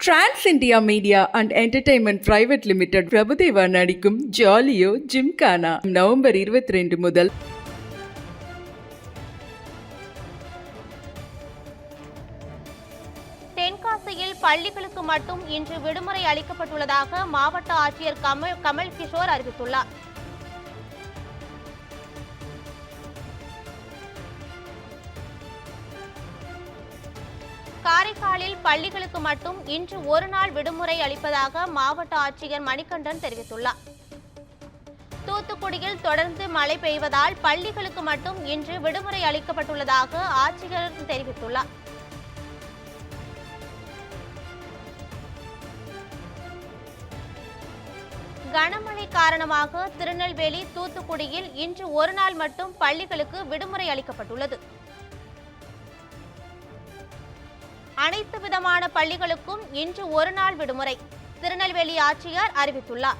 Trans India media and entertainment private limited Prabhudeva நடிக்கும் ஜாலியோ gymkhana November 22 முதல் தென்காசியில் பள்ளிகளுக்கு மட்டும் இன்று விடுமுறை அளிக்கப்பட்டுள்ளதாக மாவட்ட ஆட்சியர் கமல் கிஷோர் அறிவித்துள்ளார். காரைக்காலில் பள்ளிகளுக்கு மட்டும் இன்று ஒரு நாள் விடுமுறை அளிப்பதாக மாவட்ட ஆட்சியர் மணிகண்டன் தெரிவித்துள்ளார். தூத்துக்குடியில் தொடர்ந்து மழை பெய்வதால் பள்ளிகளுக்கு மட்டும் இன்று விடுமுறை அளிக்கப்பட்டுள்ளதாக ஆட்சியர் தெரிவித்துள்ளார். கனமழை காரணமாக திருநெல்வேலி, தூத்துக்குடியில் இன்று ஒரு நாள் மட்டும் பள்ளிகளுக்கு விடுமுறை அளிக்கப்பட்டுள்ளது. அனைத்து விதமான பள்ளிகளுக்கும் இன்று ஒரு நாள் விடுமுறை திருநெல்வேலி ஆட்சியர் அறிவித்துள்ளார்.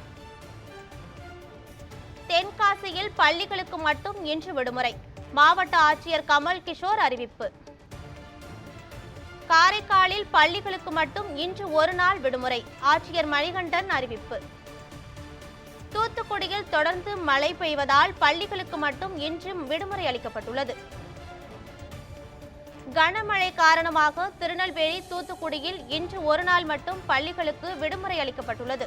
தென்காசியில் பள்ளிகளுக்கு மட்டும் இன்று விடுமுறை மாவட்ட ஆட்சியர் கமல் கிஷோர் அறிவிப்பு. காரைக்காலில் பள்ளிகளுக்கு மட்டும் இன்று ஒரு நாள் விடுமுறை ஆட்சியர் மணிகண்டன் அறிவிப்பு. தூத்துக்குடியில் தொடர்ந்து மழை பெய்வதால் பள்ளிகளுக்கு மட்டும் இன்று விடுமுறை அளிக்கப்பட்டுள்ளது. கனமழை காரணமாக திருநெல்வேலி, தூத்துக்குடியில் இன்று ஒரு நாள் மட்டும் பள்ளிகளுக்கு விடுமுறை அளிக்கப்பட்டுள்ளது.